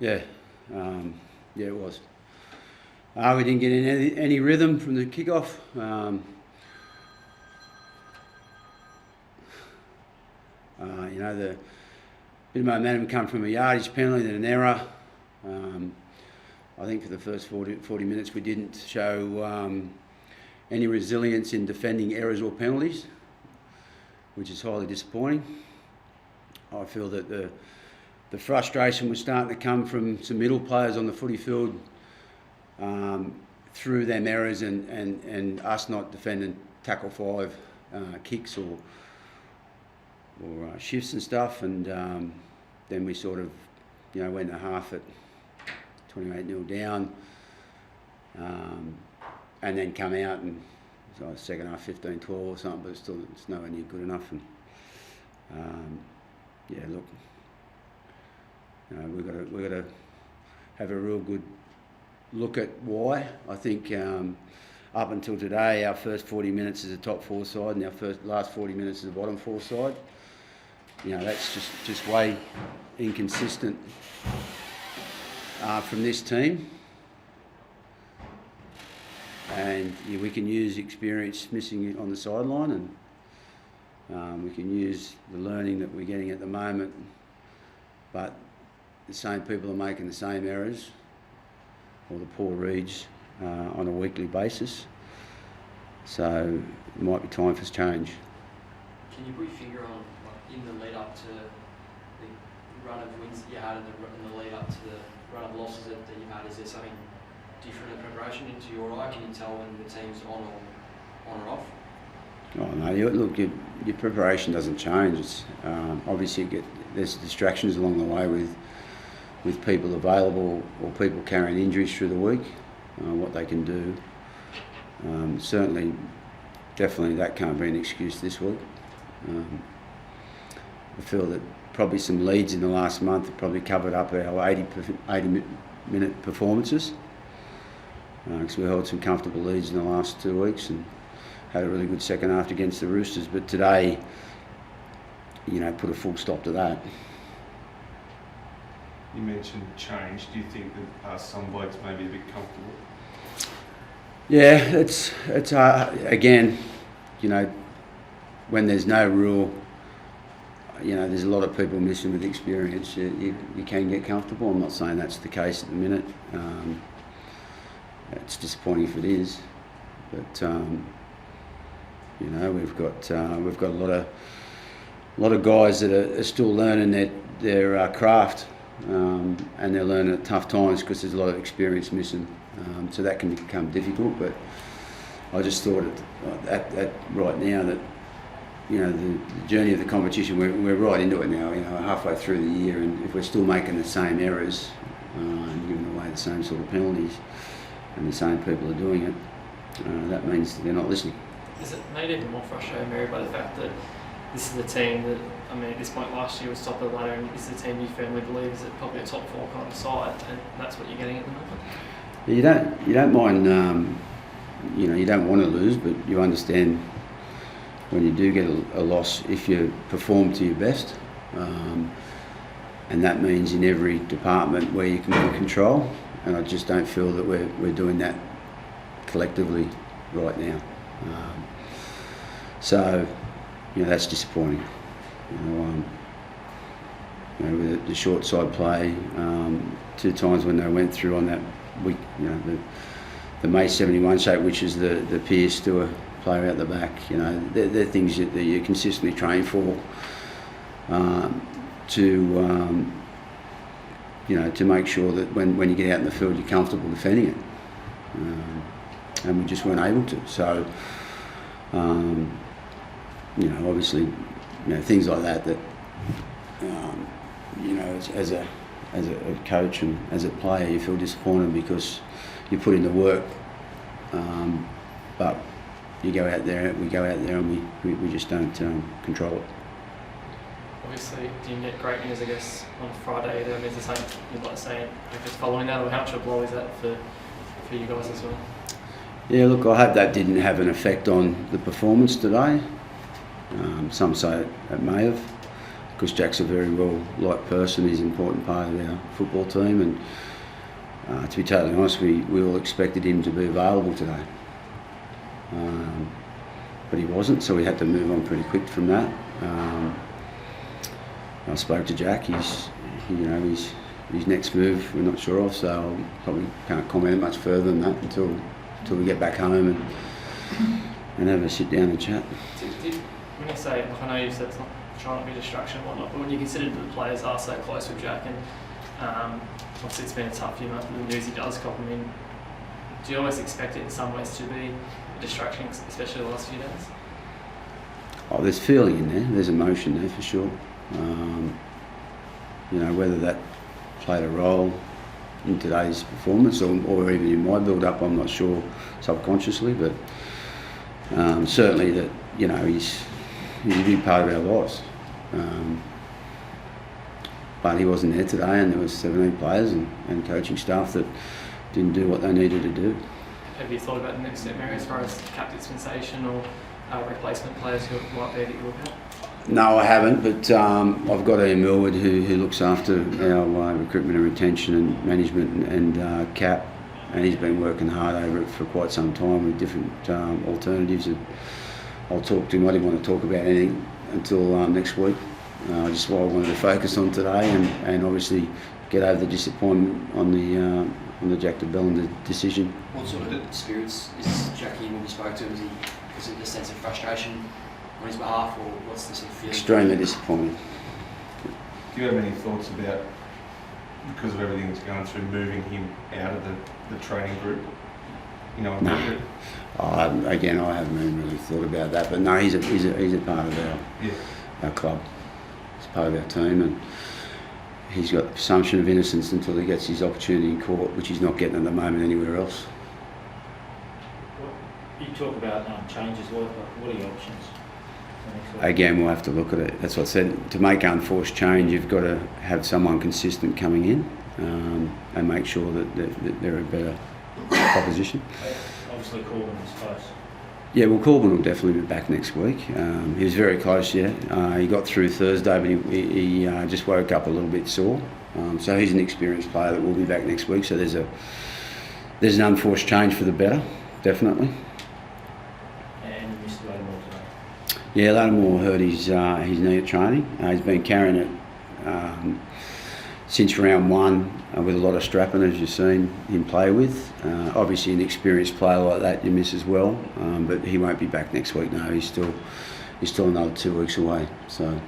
Yeah, yeah, it was. We didn't get any rhythm from the kickoff. The bit of momentum come from a yardage penalty, then an error. I think for the first 40 minutes we didn't show any resilience in defending errors or penalties, which is highly disappointing. I feel that the frustration was starting to come from some middle players on the footy field through them errors and us not defending tackle 5 kicks or shifts and stuff, and then we sort of went a half at 28-0 down, and then come out and so second half 15-12 or something, but still it's nowhere near good enough. And look, we've got to have a real good look at why. I think up until today, our first 40 minutes is a top 4 side, and our last 40 minutes is a bottom 4 side. That's just way inconsistent from this team. And we can use experience missing on the sideline, and we can use the learning that we're getting at the moment, but the same people are making the same errors or the poor reads on a weekly basis. So it might be time for change. Can you put your finger on, in the lead up to the run of wins that you had and the lead up to the run of losses that you've had, is there something different in preparation into your eye? Can you tell when the team's on or off? Oh no! Look, your preparation doesn't change. It's obviously there's distractions along the way with people available or people carrying injuries through the week. What they can do. Certainly, definitely that can't be an excuse this week. I feel that probably some leads in the last month have probably covered up our 80-minute performances. Because we held some comfortable leads in the last 2 weeks and had a really good second half against the Roosters. But today, put a full stop to that. You mentioned change. Do you think that some blokes may be a bit comfortable? Yeah, it's again, when there's no rule, there's a lot of people missing with experience. You can get comfortable. I'm not saying that's the case at the minute. It's disappointing if it is, but we've got a lot of guys that are still learning their craft, and they're learning at tough times because there's a lot of experience missing. So that can become difficult. But I just thought at right now that the journey of the competition, we're right into it now. Halfway through the year, and if we're still making the same errors and giving away the same sort of penalties, and the same people are doing it, that means they're not listening. Is it made even more frustrating, Mary, by the fact that this is the team that, at this point last year was top of the ladder, and this is a team you firmly believe is probably a top 4 kind of side, and that's what you're getting at the moment? You don't mind, you don't want to lose, but you understand when you do get a loss if you perform to your best, and that means in every department where you can be in control. And I just don't feel that we're doing that collectively right now. So that's disappointing. With the short side play, 2 times when they went through on that week, the May 71 shape, which is the Pierce Stewart player out the back. They're things that you consistently train for. To make sure that when you get out in the field, you're comfortable defending it. And we just weren't able to. So, obviously, things like that, as a coach and as a player, you feel disappointed because you put in the work, but we go out there and we just don't control it. Obviously, do you get great news, I guess, on Friday? That means the same, you'd like saying, if it's following that, or how much of a blow is that for you guys as well? Yeah, look, I hope that didn't have an effect on the performance today. Some say it may have. because Jack's a very well liked person. He's an important part of our football team, and to be totally honest, we all expected him to be available today, but he wasn't, so we had to move on pretty quick from that. I spoke to Jack. His next move we're not sure of, so I probably can't comment much further than that until we get back home and have a sit down and chat. When you say, I know you said it's not trying to be a distraction and whatnot, but when you consider that the players are so close with Jack, and obviously it's been a tough few months with the news he does cop them in, do you always expect it in some ways to be a distraction, especially the last few days? Oh, there's feeling in there. There's emotion there for sure. Whether that played a role in today's performance or even in my build-up, I'm not sure subconsciously, but certainly that he's a big part of our lives. But he wasn't there today, and there was 17 players and coaching staff that didn't do what they needed to do. Have you thought about the next step, Mary, as far as cap dispensation or replacement players who might be that you look at? No, I haven't, but I've got Ian Millward who looks after our recruitment and retention and management and cap, and he's been working hard over it for quite some time with different alternatives. And I'll talk to him. I didn't want to talk about anything until next week. Just what I wanted to focus on today, and obviously get over the disappointment on the Jack de Belin decision. What sort of spirits is Jackie when you spoke to him? Was it a sense of frustration on his behalf, or what's the sort of feeling? Extremely disappointed. Do you have any thoughts about, because of everything that's going through, moving him out of the training group? No. Again, I haven't even really thought about that, but no, he's a part of our club. He's part of our team, and he's got the presumption of innocence until he gets his opportunity in court, which he's not getting at the moment anywhere else. You talk about changes. What are your options? Again, we'll have to look at it. That's what I said. To make unforced change, you've got to have someone consistent coming in and make sure that they're a better proposition. Obviously, Corbin was close. Yeah, well, Corbin will definitely be back next week. He was very close, yeah. He got through Thursday, but he just woke up a little bit sore. So he's an experienced player that will be back next week. So there's an unforced change for the better, definitely. And you missed Lattimore today. Yeah, Lattimore hurt his knee at training. He's been carrying it since round one with a lot of strapping, as you've seen him play with. Obviously an experienced player like that you miss as well, but he won't be back next week. No, he's still another 2 weeks away. So